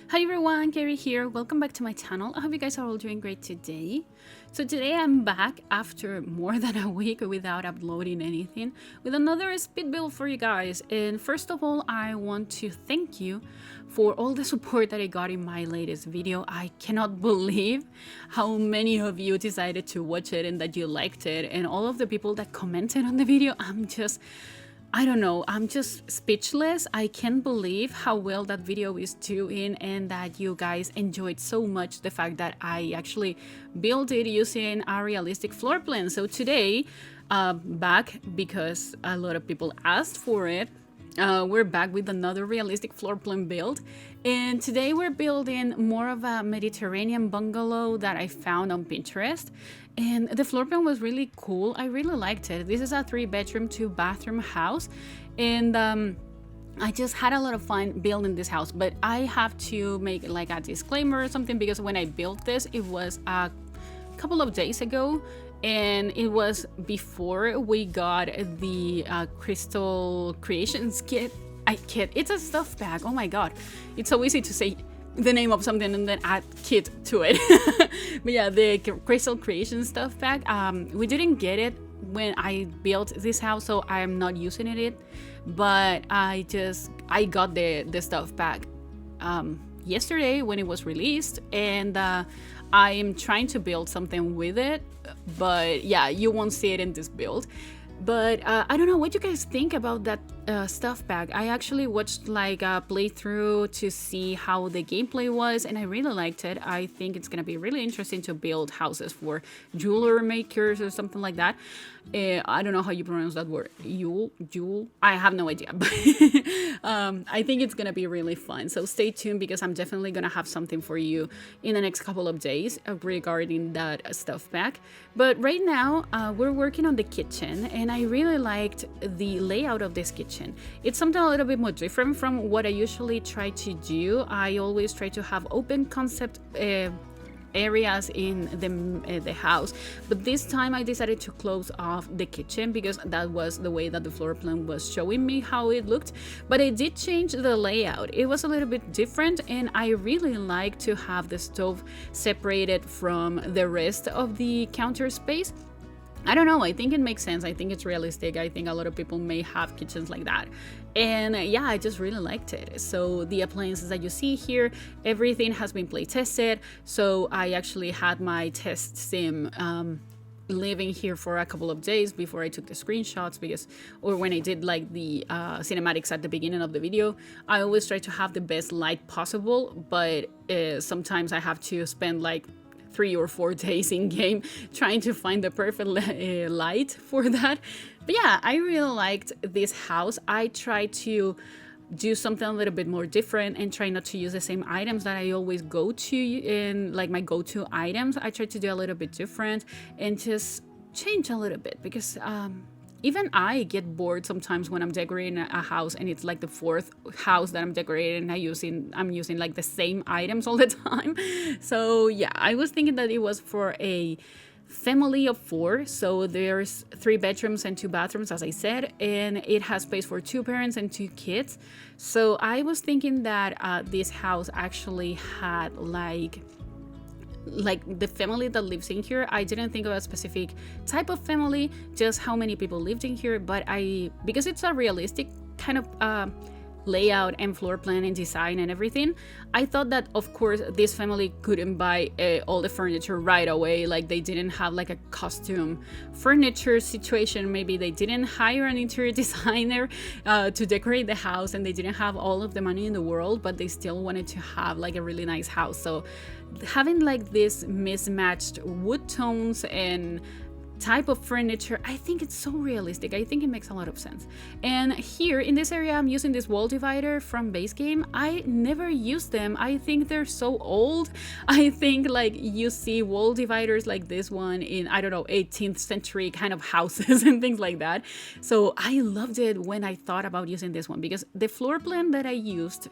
Hi everyone, Kaary here. Welcome back to my channel. I hope you guys are all doing great today. So today I'm back after more than a week without uploading anything with another speed build for you guys. And first of all, I want to thank you for all the support that I got in my latest video. I cannot believe how many of you decided to watch it and that you liked it, and all of the people that commented on the video. I don't know, I'm just speechless. I can't believe how well that video is doing and that you guys enjoyed so much the fact that I actually built it using a realistic floor plan. So today, back because a lot of people asked for it, we're back with another realistic floor plan build, and today we're building more of a Mediterranean bungalow that I found on Pinterest, and the floor plan was really cool. I really liked it. This is a 3-bedroom 2-bathroom house, and I just had a lot of fun building this house. But I have to make like a disclaimer or something, because when I built this, it was a couple of days ago, and it was before we got the Crystal Creations kit. It's a stuff bag. Oh my god, it's so easy to say the name of something and then add kit to it. But yeah, the Crystal Creations stuff bag, we didn't get it when I built this house, so I am not using it, but I got the stuff bag yesterday when it was released, and I am trying to build something with it, but yeah, you won't see it in this build. But I don't know what you guys think about that stuff bag. I actually watched like a playthrough to see how the gameplay was, and I really liked it. I think it's gonna be really interesting to build houses for jeweler makers or something like that. I don't know how you pronounce that word. Jewel? I have no idea. But I think it's gonna be really fun. So stay tuned, because I'm definitely gonna have something for you in the next couple of days regarding that stuff bag. But right now, we're working on the kitchen, and I really liked the layout of this kitchen. It's something a little bit more different from what I usually try to do. I always try to have open concept areas in the house, but this time I decided to close off the kitchen because that was the way that the floor plan was showing me how it looked. But I did change the layout. It was a little bit different, and I really like to have the stove separated from the rest of the counter space. I don't know, I think it makes sense. I think it's realistic. I think a lot of people may have kitchens like that. And yeah, I just really liked it. So the appliances that you see here, everything has been play tested. So I actually had my test sim living here for a couple of days before I took the screenshots, or when I did like the cinematics at the beginning of the video. I always try to have the best light possible, but sometimes I have to spend like 3 or 4 days in game trying to find the perfect light for that. But yeah, I really liked this house. I tried to do something a little bit more different and try not to use the same items that I always go to in like my go-to items. I tried to do a little bit different and just change a little bit, because even I get bored sometimes when I'm decorating a house and it's like the 4th house that I'm decorating, and I'm using like the same items all the time. So yeah, I was thinking that it was for a family of 4, so there's 3 bedrooms and 2 bathrooms, as I said, and it has space for 2 parents and 2 kids. So I was thinking that this house actually had like the family that lives in here. I didn't think of a specific type of family, just how many people lived in here. But because it's a realistic kind of layout and floor plan and design and everything, I thought that of course this family couldn't buy all the furniture right away. Like they didn't have like a costume furniture situation. Maybe they didn't hire an interior designer to decorate the house, and they didn't have all of the money in the world, but they still wanted to have like a really nice house. So having like this mismatched wood tones and type of furniture, I think it's so realistic. I think it makes a lot of sense. And here in this area, I'm using this wall divider from base game. I never use them. I think they're so old. I think like you see wall dividers like this one in, I don't know, 18th century kind of houses and things like that. So I loved it when I thought about using this one, because the floor plan that I used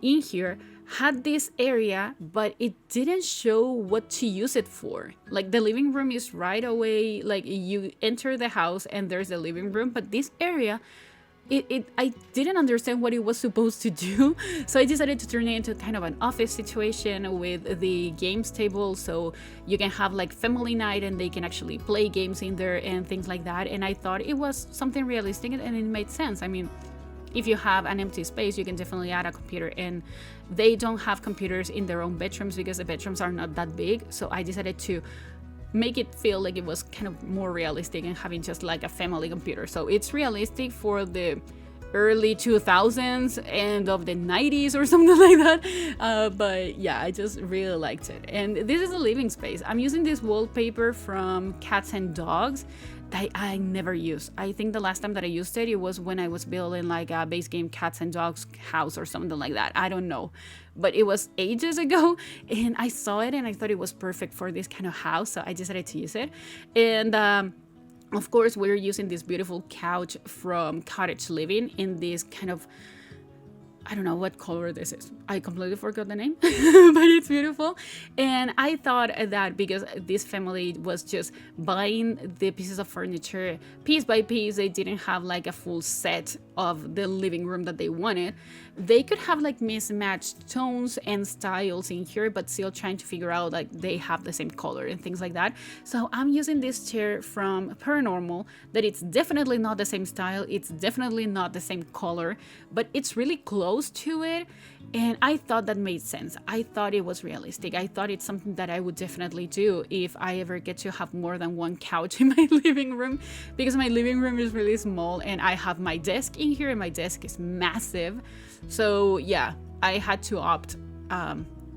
in here had this area, but it didn't show what to use it for. Like the living room is right away, like you enter the house and there's the living room, but this area I didn't understand what it was supposed to do, so I decided to turn it into kind of an office situation with the games table, so you can have like family night and they can actually play games in there and things like that. And I thought it was something realistic and it made sense. I mean, if you have an empty space, you can definitely add a computer, and they don't have computers in their own bedrooms because the bedrooms are not that big. So I decided to make it feel like it was kind of more realistic and having just like a family computer. So it's realistic for the early 2000s, end of the 90s or something like that. But yeah, I just really liked it. And this is a living space. I'm using this wallpaper from Cats and Dogs that I never use. I think the last time that I used it, it was when I was building like a base game Cats and Dogs house or something like that. I don't know. But it was ages ago, and I saw it and I thought it was perfect for this kind of house, so I decided to use it. And of course, we're using this beautiful couch from Cottage Living in this kind of, I don't know what color this is. I completely forgot the name, but it's beautiful. And I thought that because this family was just buying the pieces of furniture piece by piece, they didn't have like a full set of the living room that they wanted. They could have like mismatched tones and styles in here, but still trying to figure out like they have the same color and things like that. So I'm using this chair from Paranormal that it's definitely not the same style, it's definitely not the same color, but it's really close to it. And I thought that made sense. I thought it was realistic. I thought it's something that I would definitely do if I ever get to have more than one couch in my living room, because my living room is really small and I have my desk in here and my desk is massive. So yeah, I had to opt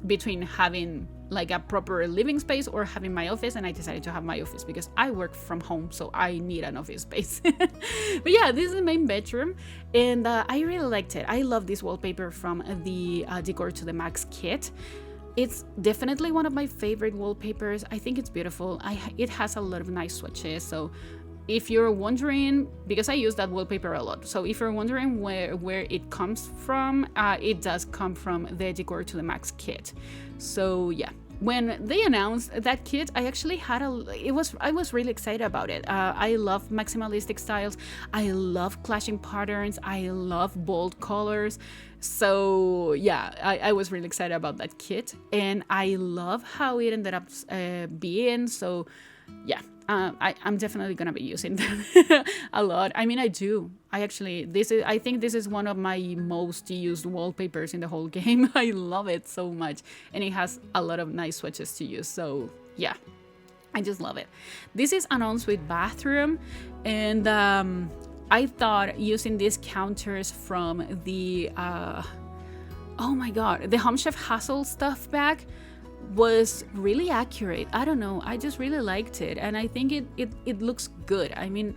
between having like a proper living space or having my office, and I decided to have my office because I work from home, so I need an office space. But yeah, this is the main bedroom, and I really liked it. I love this wallpaper from the Decor to the Max kit. It's definitely one of my favorite wallpapers. I think it's beautiful. It has a lot of nice swatches, so if you're wondering, because I use that wallpaper a lot, so if you're wondering where it comes from, it does come from the Decor to the Max kit. So yeah, when they announced that kit, I actually had I was really excited about it. I love maximalistic styles, I love clashing patterns, I love bold colors. So yeah, I was really excited about that kit, and I love how it ended up being. So yeah, I'm definitely gonna be using them a lot. I mean, I think this is one of my most used wallpapers in the whole game. I love it so much, and it has a lot of nice swatches to use. So yeah, I just love it. This is an ensuite bathroom, and I thought using these counters from the oh my god, the Home Chef Hassle stuff bag was really accurate. I don't know, I just really liked it, and I think it looks good. I mean,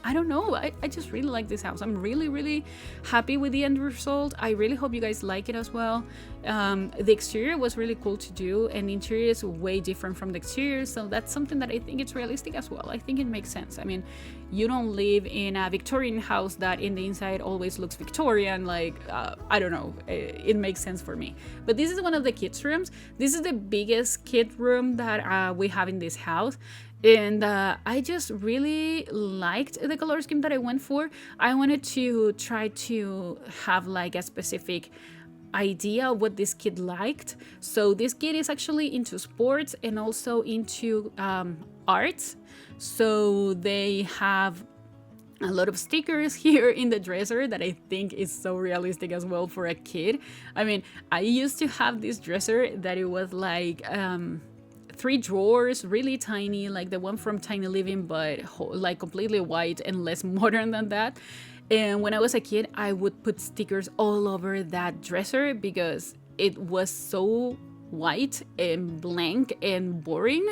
I don't know, I just really like this house. I'm really happy with the end result. I really hope you guys like it as well. The exterior was really cool to do, and the interior is way different from the exterior, so that's something that I think it's realistic as well. I think it makes sense. I mean, you don't live in a Victorian house that in the inside always looks Victorian, like I don't know, it makes sense for me. But this is one of the kids' rooms. This is the biggest kid room that we have in this house, and I just really liked the color scheme that I went for. I wanted to try to have like a specific idea of what this kid liked. So this kid is actually into sports and also into arts. So they have a lot of stickers here in the dresser that I think is so realistic as well for a kid. I mean, I used to have this dresser that it was like 3 drawers, really tiny, like the one from Tiny Living, but like completely white and less modern than that. And when I was a kid, I would put stickers all over that dresser because it was so white and blank and boring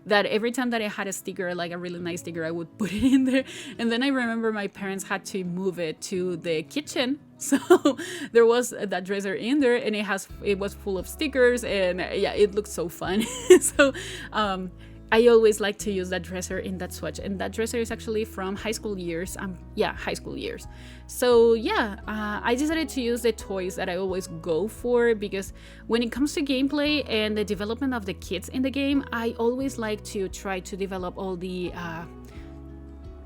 that every time that I had a sticker, like a really nice sticker, I would put it in there. And then I remember my parents had to move it to the kitchen, so there was that dresser in there, and it was full of stickers, and yeah, it looked so fun. So I always like to use that dresser in that swatch, and that dresser is actually from high school years. High school years. So yeah, I decided to use the toys that I always go for, because when it comes to gameplay and the development of the kids in the game, I always like to try to develop all the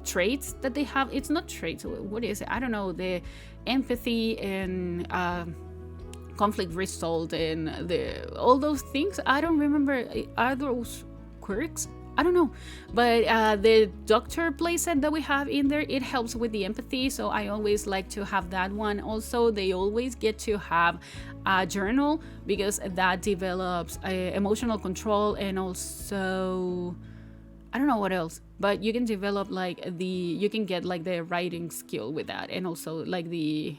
traits that they have. It's not traits, what is it? I don't know, the empathy and conflict resolved and all those things. I don't remember, are those quirks? I don't know, but the doctor playset that we have in there, it helps with the empathy, so I always like to have that one. Also, they always get to have a journal because that develops emotional control, and also I don't know what else, but you can develop like you can get like the writing skill with that, and also like the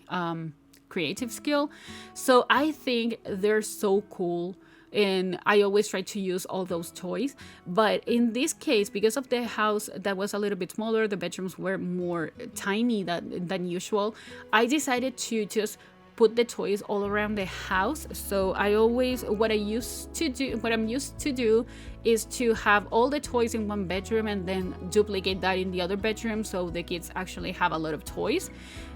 creative skill. So I think they're so cool, and I always try to use all those toys. But in this case, because of the house that was a little bit smaller, the bedrooms were more tiny than usual, I decided to just put the toys all around the house. So what I'm used to do is to have all the toys in one bedroom and then duplicate that in the other bedroom, so the kids actually have a lot of toys.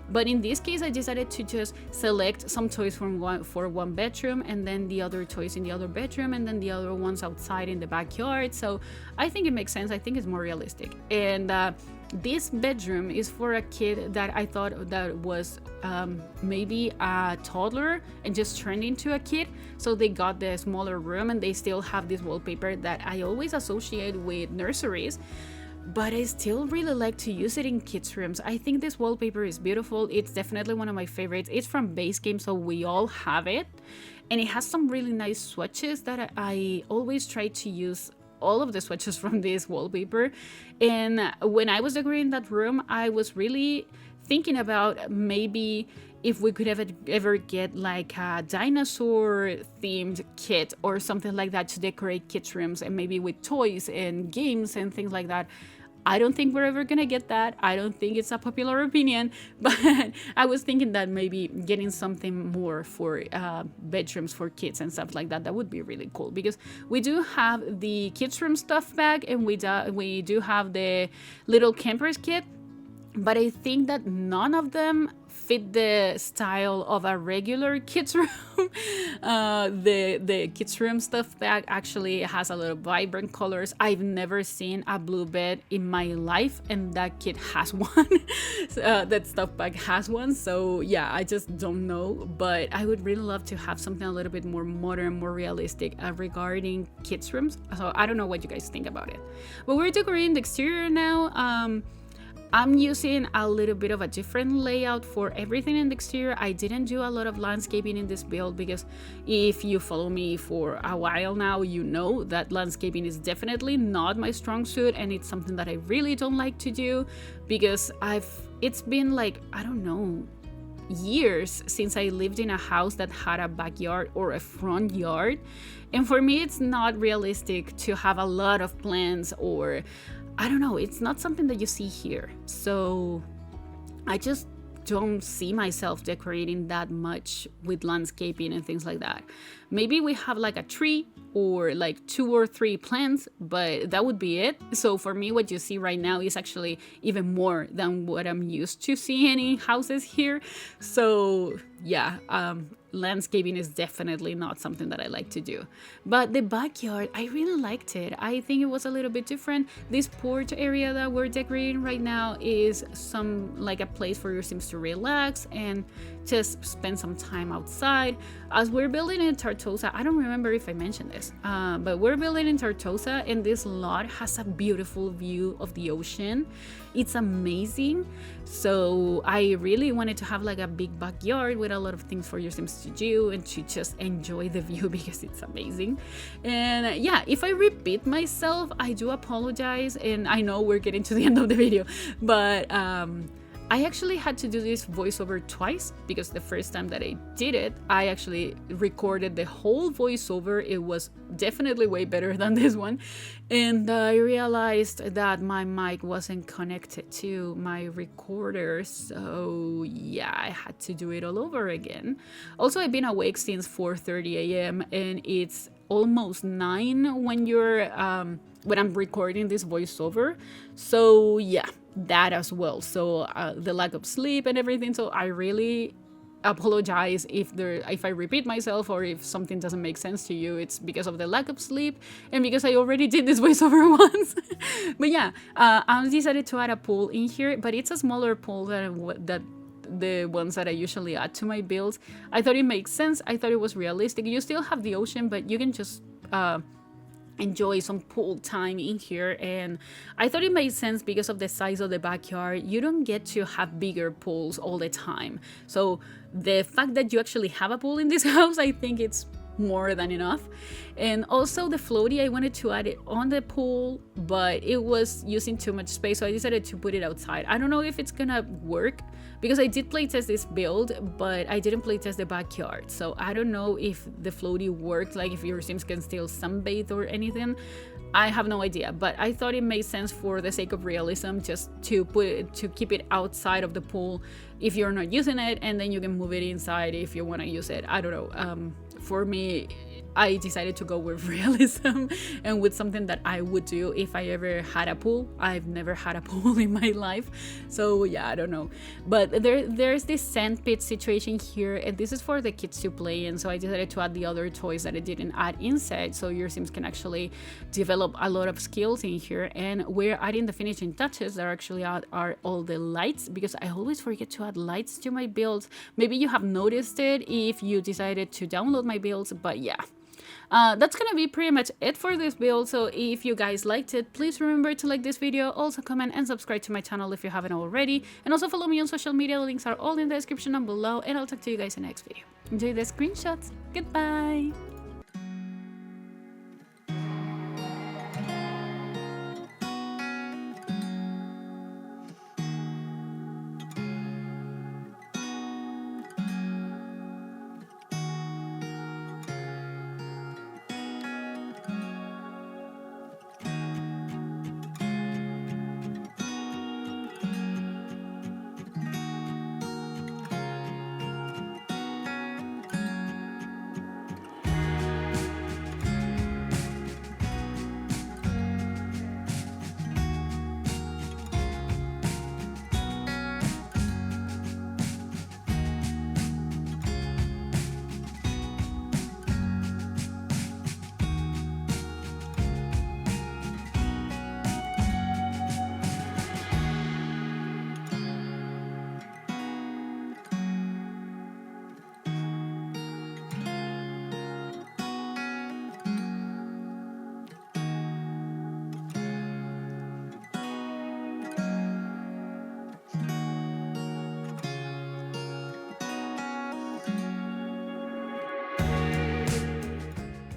But in this case, I decided to just select some toys for one bedroom, and then the other toys in the other bedroom, and then the other ones outside in the backyard. So I think it makes sense. I think it's more realistic. And this bedroom is for a kid that I thought that was maybe a toddler and just turned into a kid. So they got the smaller room, and they still have this wallpaper that I always associate with nurseries. But I still really like to use it in kids' rooms. I think this wallpaper is beautiful. It's definitely one of my favorites. It's from Base Game, so we all have it. And it has some really nice swatches that I always try to use all of the swatches from this wallpaper. And when I was decorating that room, I was really thinking about maybe if we could ever get like a dinosaur themed kit or something like that to decorate kids' rooms, and maybe with toys and games and things like that. I don't think we're ever gonna get that. I don't think it's a popular opinion, but I was thinking that maybe getting something more for bedrooms for kids and stuff like that, that would be really cool, because we do have the kids room stuff bag, and we do have the little campers kit, but I think that none of them fit the style of a regular kids room. The kids room stuff bag actually has a lot of vibrant colors. I've never seen a blue bed in my life, and that kit has one. That stuff bag has one. So yeah, I just don't know, but I would really love to have something a little bit more modern, more realistic regarding kids rooms. So I don't know what you guys think about it, but we're decorating the exterior now. I'm using a little bit of a different layout for everything in the exterior. I didn't do a lot of landscaping in this build, because if you follow me for a while now, you know that landscaping is definitely not my strong suit, and it's something that I really don't like to do, because it's been like, I don't know, years since I lived in a house that had a backyard or a front yard, and for me it's not realistic to have a lot of plants, or I don't know, it's not something that you see here. So I just don't see myself decorating that much with landscaping and things like that. Maybe we have like a tree or like 2 or 3 plants, but that would be it. So for me, what you see right now is actually even more than what I'm used to seeing in houses here. So yeah, landscaping is definitely not something that I like to do. But the backyard, I really liked it. I think it was a little bit different. This porch area that we're decorating right now is like a place for your Sims to relax and just spend some time outside. As we're building in Tartosa, I don't remember if I mentioned this, but we're building in Tartosa, and this lot has a beautiful view of the ocean. It's amazing. So I really wanted to have like a big backyard with a lot of things for your Sims to do and to just enjoy the view, because it's amazing. And yeah, if I repeat myself, I do apologize, and I know we're getting to the end of the video, but I actually had to do this voiceover twice, because the first time that I did it, I actually recorded the whole voiceover. It was definitely way better than this one. And I realized that my mic wasn't connected to my recorder. So yeah, I had to do it all over again. Also, I've been awake since 4:30 a.m. and it's almost 9 when I'm recording this voiceover. So yeah, that as well. So the lack of sleep and everything. So I really apologize if I repeat myself or if something doesn't make sense to you. It's because of the lack of sleep and because I already did this voiceover once. But yeah, I decided to add a pool in here, but it's a smaller pool than the ones that I usually add to my builds. I thought it makes sense. I thought it was realistic. You still have the ocean, but you can just enjoy some pool time in here, and I thought it made sense because of the size of the backyard. You don't get to have bigger pools all the time, so the fact that you actually have a pool in this house, I think it's more than enough. And also the floaty, I wanted to add it on the pool, but it was using too much space, so I decided to put it outside. I don't know if it's gonna work because I did playtest this build, but I didn't playtest the backyard, so I don't know if the floaty worked, like if your Sims can still sunbathe or anything. I have no idea, but I thought it made sense for the sake of realism just to keep it outside of the pool if you're not using it, and then you can move it inside if you want to use it. I don't know. For me, I decided to go with realism and with something that I would do if I ever had a pool. I've never had a pool in my life, so yeah, I don't know. But there's this sand pit situation here, and this is for the kids to play in, so I decided to add the other toys that I didn't add inside, so your Sims can actually develop a lot of skills in here. And we're adding the finishing touches that actually are all the lights, because I always forget to add lights to my builds. Maybe you have noticed it if you decided to download my builds, but yeah. That's gonna be pretty much it for this build. So if you guys liked it, please remember to like this video, also comment and subscribe to my channel if you haven't already, and also follow me on social media. The links are all in the description down below, and I'll talk to you guys in the next video. Enjoy the screenshots. Goodbye.